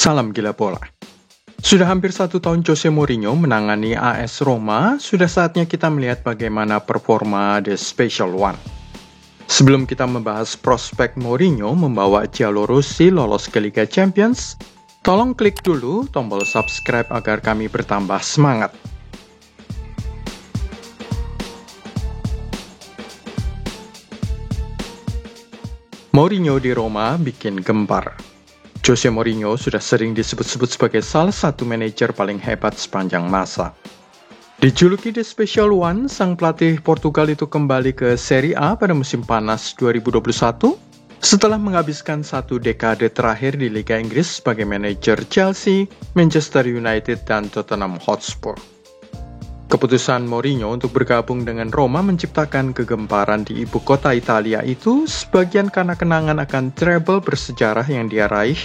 Salam gila bola. Sudah hampir 1 tahun Jose Mourinho menangani AS Roma, sudah saatnya kita melihat bagaimana performa The Special One. Sebelum kita membahas prospek Mourinho membawa Giallorossi lolos ke Liga Champions, tolong klik dulu tombol subscribe agar kami bertambah semangat. Mourinho di Roma bikin gempar. Jose Mourinho sudah sering disebut-sebut sebagai salah satu manajer paling hebat sepanjang masa. Dijuluki The Special One, sang pelatih Portugal itu kembali ke Serie A pada musim panas 2021 setelah menghabiskan 1 dekade terakhir di Liga Inggris sebagai manajer Chelsea, Manchester United, dan Tottenham Hotspur. Keputusan Mourinho untuk bergabung dengan Roma menciptakan kegemparan di ibu kota Italia itu sebagian karena kenangan akan treble bersejarah yang dia raih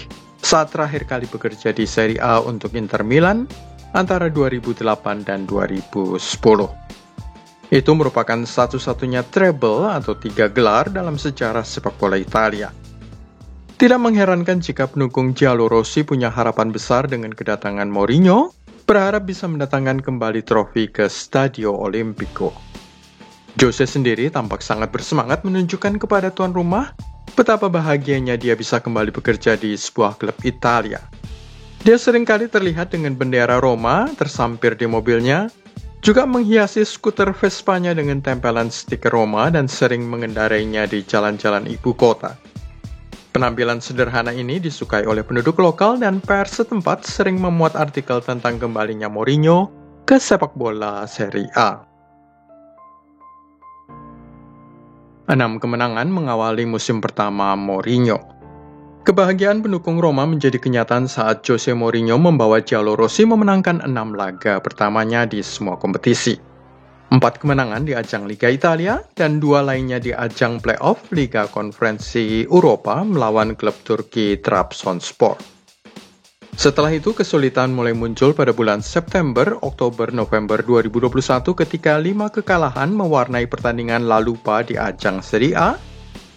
saat terakhir kali bekerja di Serie A untuk Inter Milan antara 2008 dan 2010. Itu merupakan satu-satunya treble atau 3 gelar dalam sejarah sepak bola Italia. Tidak mengherankan jika pendukung Giallorossi punya harapan besar dengan kedatangan Mourinho, berharap bisa mendatangkan kembali trofi ke Stadio Olimpico. Jose sendiri tampak sangat bersemangat menunjukkan kepada tuan rumah betapa bahagianya dia bisa kembali bekerja di sebuah klub Italia. Dia seringkali terlihat dengan bendera Roma tersampir di mobilnya, juga menghiasi skuter Vespanya dengan tempelan stiker Roma dan sering mengendarainya di jalan-jalan ibu kota. Penampilan sederhana ini disukai oleh penduduk lokal dan pers setempat sering memuat artikel tentang kembalinya Mourinho ke sepak bola Serie A. 6 kemenangan mengawali musim pertama Mourinho. Kebahagiaan pendukung Roma menjadi kenyataan saat Jose Mourinho membawa Giallorossi memenangkan 6 laga pertamanya di semua kompetisi. 4 kemenangan di ajang Liga Italia dan 2 lainnya di ajang playoff Liga Konferensi Eropa melawan klub Turki Trabzonspor. Setelah itu kesulitan mulai muncul pada bulan September, Oktober, November 2021 ketika 5 kekalahan mewarnai pertandingan La Lupa di ajang Serie A,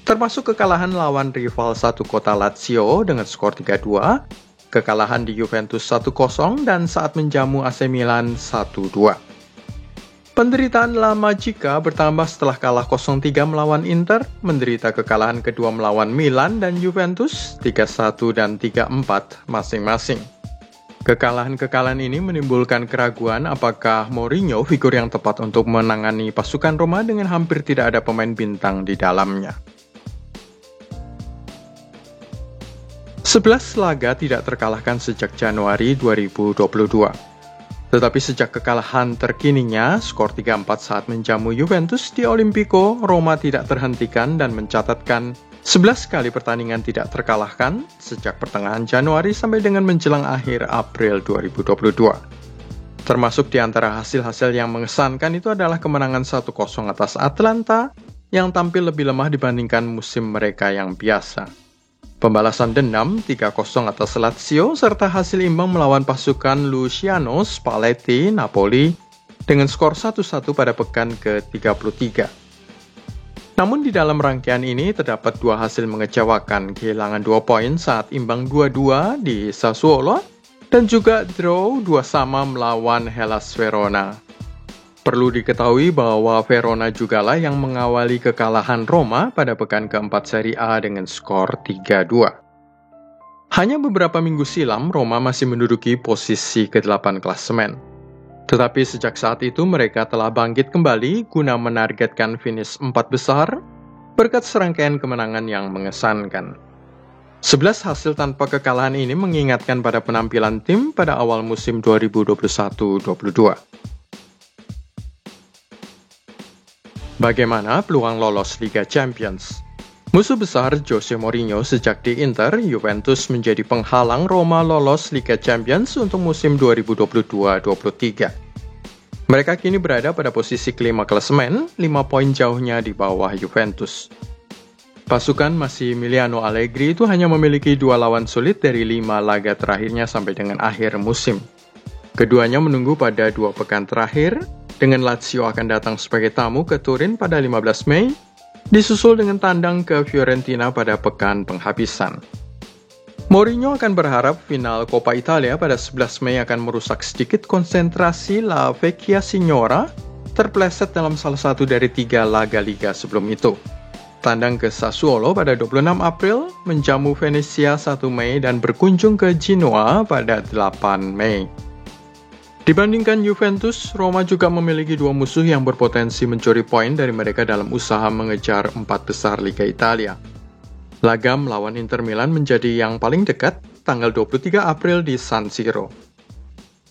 termasuk kekalahan lawan rival satu kota Lazio dengan skor 3-2, kekalahan di Juventus 1-0 dan saat menjamu AC Milan 1-2. Penderitaan La Magica bertambah setelah kalah 0-3 melawan Inter, menderita kekalahan kedua melawan Milan dan Juventus 3-1 dan 3-4 masing-masing. Kekalahan-kekalahan ini menimbulkan keraguan apakah Mourinho figur yang tepat untuk menangani pasukan Roma dengan hampir tidak ada pemain bintang di dalamnya. 11 laga tidak terkalahkan sejak Januari 2022. Tetapi sejak kekalahan terkininya, skor 3-4 saat menjamu Juventus di Olimpico, Roma tidak terhentikan dan mencatatkan 11 kali pertandingan tidak terkalahkan sejak pertengahan Januari sampai dengan menjelang akhir April 2022. Termasuk di antara hasil-hasil yang mengesankan itu adalah kemenangan 1-0 atas Atalanta yang tampil lebih lemah dibandingkan musim mereka yang biasa. Pembalasan dendam 3-0 atas Lazio serta hasil imbang melawan pasukan Luciano Spalletti Napoli dengan skor 1-1 pada pekan ke-33. Namun di dalam rangkaian ini terdapat 2 hasil mengecewakan, kehilangan 2 poin saat imbang 2-2 di Sassuolo dan juga draw 2-2 melawan Hellas Verona. Perlu diketahui bahwa Verona jugalah yang mengawali kekalahan Roma pada pekan keempat Serie A dengan skor 3-2. Hanya beberapa minggu silam, Roma masih menduduki posisi ke-8 klasemen. Tetapi sejak saat itu mereka telah bangkit kembali guna menargetkan finish 4 besar berkat serangkaian kemenangan yang mengesankan. 11 hasil tanpa kekalahan ini mengingatkan pada penampilan tim pada awal musim 2021-22. Bagaimana peluang lolos Liga Champions? Musuh besar Jose Mourinho sejak di Inter, Juventus menjadi penghalang Roma lolos Liga Champions untuk musim 2022-23. Mereka kini berada pada posisi kelima klasemen, 5 poin jauhnya di bawah Juventus. Pasukan Massimiliano Allegri itu hanya memiliki 2 lawan sulit dari 5 laga terakhirnya sampai dengan akhir musim. Keduanya menunggu pada 2 pekan terakhir, dengan Lazio akan datang sebagai tamu ke Turin pada 15 Mei, disusul dengan tandang ke Fiorentina pada pekan penghabisan. Mourinho akan berharap final Coppa Italia pada 11 Mei akan merusak sedikit konsentrasi La Vecchia Signora terpleset dalam salah satu dari 3 laga liga sebelum itu. Tandang ke Sassuolo pada 26 April, menjamu Venezia 1 Mei dan berkunjung ke Genoa pada 8 Mei. Dibandingkan Juventus, Roma juga memiliki 2 musuh yang berpotensi mencuri poin dari mereka dalam usaha mengejar 4 besar Liga Italia. Laga melawan Inter Milan menjadi yang paling dekat, tanggal 23 April di San Siro.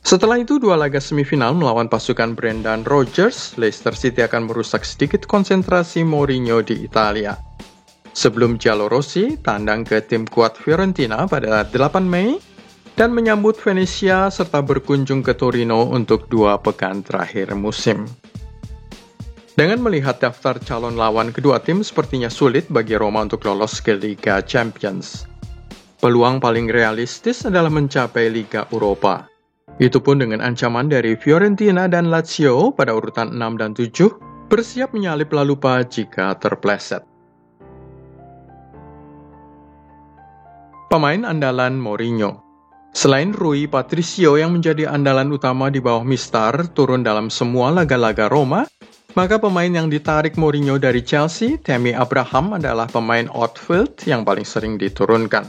Setelah itu, 2 laga semifinal melawan pasukan Brendan Rodgers, Leicester City akan merusak sedikit konsentrasi Mourinho di Italia. Sebelum Giallorossi, tandang ke tim kuat Fiorentina pada 8 Mei, dan menyambut Venezia serta berkunjung ke Torino untuk 2 pekan terakhir musim. Dengan melihat daftar calon lawan kedua tim sepertinya sulit bagi Roma untuk lolos ke Liga Champions. Peluang paling realistis adalah mencapai Liga Eropa. Itu pun dengan ancaman dari Fiorentina dan Lazio pada urutan 6 dan 7, bersiap menyalip La Lupa jika terpleset. Pemain andalan Mourinho. Selain Rui Patricio yang menjadi andalan utama di bawah Mistar turun dalam semua laga-laga Roma, maka pemain yang ditarik Mourinho dari Chelsea, Tammy Abraham adalah pemain outfield yang paling sering diturunkan.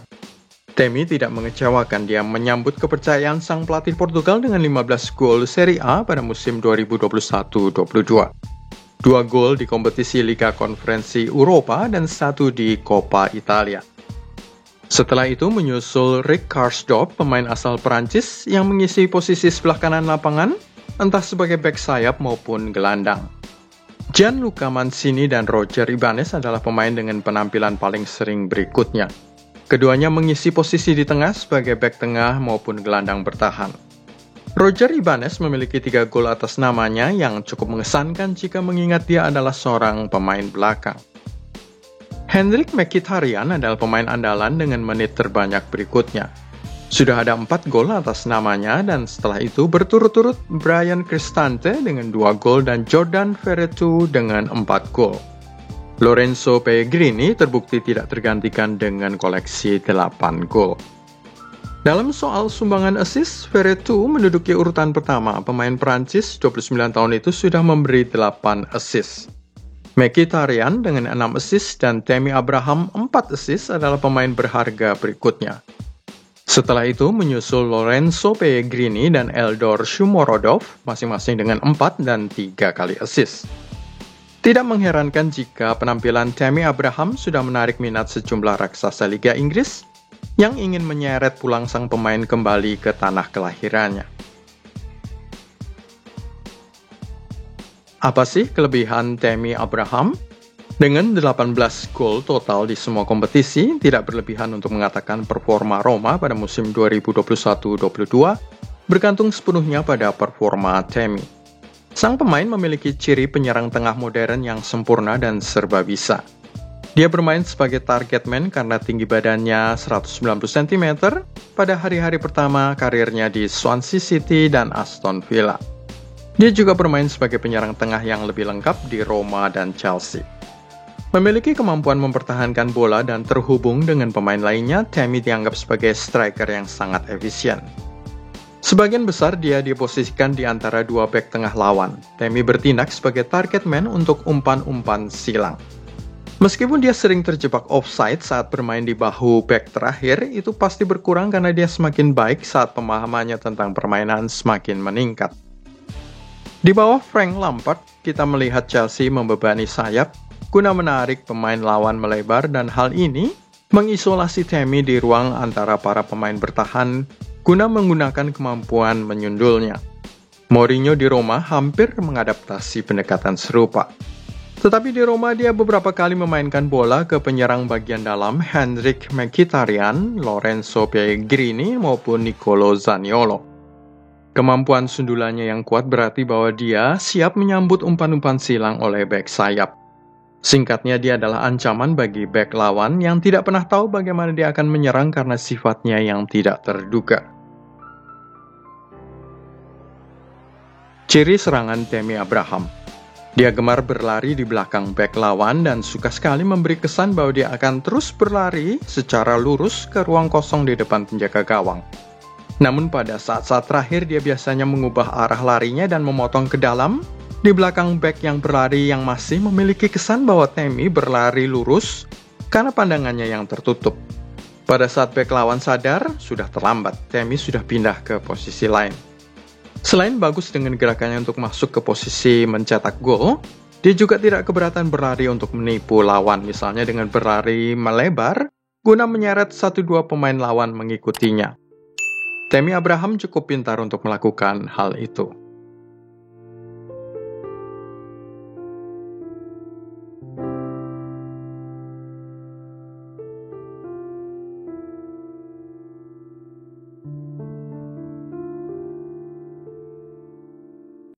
Tammy tidak mengecewakan, dia menyambut kepercayaan sang pelatih Portugal dengan 15 gol Serie A pada musim 2021-22. 2 gol di kompetisi Liga Konferensi Eropa dan 1 di Coppa Italia. Setelah itu menyusul Rick Karsdorp, pemain asal Perancis yang mengisi posisi sebelah kanan lapangan, entah sebagai bek sayap maupun gelandang. Gianluca Mancini dan Roger Ibanez adalah pemain dengan penampilan paling sering berikutnya. Keduanya mengisi posisi di tengah sebagai bek tengah maupun gelandang bertahan. Roger Ibanez memiliki 3 gol atas namanya yang cukup mengesankan jika mengingat dia adalah seorang pemain belakang. Henrik Mkhitaryan adalah pemain andalan dengan menit terbanyak berikutnya. Sudah ada 4 gol atas namanya dan setelah itu berturut-turut Bryan Cristante dengan 2 gol dan Jordan Veretout dengan 4 gol. Lorenzo Pellegrini terbukti tidak tergantikan dengan koleksi 8 gol. Dalam soal sumbangan assist, Veretout menduduki urutan pertama. Pemain Prancis 29 tahun itu sudah memberi 8 assist. Mkhitaryan dengan 6 assist dan Tammy Abraham 4 assist adalah pemain berharga berikutnya. Setelah itu menyusul Lorenzo Pellegrini dan Eldor Shomurodov masing-masing dengan 4 dan 3 kali assist. Tidak mengherankan jika penampilan Tammy Abraham sudah menarik minat sejumlah raksasa Liga Inggris yang ingin menyeret pulang sang pemain kembali ke tanah kelahirannya. Apa sih kelebihan Tammy Abraham? Dengan 18 gol total di semua kompetisi, tidak berlebihan untuk mengatakan performa Roma pada musim 2021-22 bergantung sepenuhnya pada performa Tammy. Sang pemain memiliki ciri penyerang tengah modern yang sempurna dan serba bisa. Dia bermain sebagai target man karena tinggi badannya 190 cm pada hari-hari pertama karirnya di Swansea City dan Aston Villa. Dia juga bermain sebagai penyerang tengah yang lebih lengkap di Roma dan Chelsea. Memiliki kemampuan mempertahankan bola dan terhubung dengan pemain lainnya, Tammy dianggap sebagai striker yang sangat efisien. Sebagian besar dia diposisikan di antara 2 bek tengah lawan. Tammy bertindak sebagai target man untuk umpan-umpan silang. Meskipun dia sering terjebak offside saat bermain di bahu bek terakhir, itu pasti berkurang karena dia semakin baik saat pemahamannya tentang permainan semakin meningkat. Di bawah Frank Lampard, kita melihat Chelsea membebani sayap guna menarik pemain lawan melebar dan hal ini mengisolasi Tammy di ruang antara para pemain bertahan guna menggunakan kemampuan menyundulnya. Mourinho di Roma hampir mengadaptasi pendekatan serupa. Tetapi di Roma dia beberapa kali memainkan bola ke penyerang bagian dalam Henrik Mkhitaryan, Lorenzo Pellegrini maupun Nicolo Zaniolo. Kemampuan sundulannya yang kuat berarti bahwa dia siap menyambut umpan-umpan silang oleh bek sayap. Singkatnya, dia adalah ancaman bagi bek lawan yang tidak pernah tahu bagaimana dia akan menyerang karena sifatnya yang tidak terduga. Ciri serangan Tammy Abraham. Dia gemar berlari di belakang bek lawan dan suka sekali memberi kesan bahwa dia akan terus berlari secara lurus ke ruang kosong di depan penjaga gawang. Namun pada saat-saat terakhir dia biasanya mengubah arah larinya dan memotong ke dalam di belakang bek yang berlari yang masih memiliki kesan bahwa Tammy berlari lurus karena pandangannya yang tertutup. Pada saat bek lawan sadar, sudah terlambat. Tammy sudah pindah ke posisi lain. Selain bagus dengan gerakannya untuk masuk ke posisi mencetak gol, dia juga tidak keberatan berlari untuk menipu lawan, misalnya dengan berlari melebar guna menyeret 1-2 pemain lawan mengikutinya. Tammy Abraham cukup pintar untuk melakukan hal itu.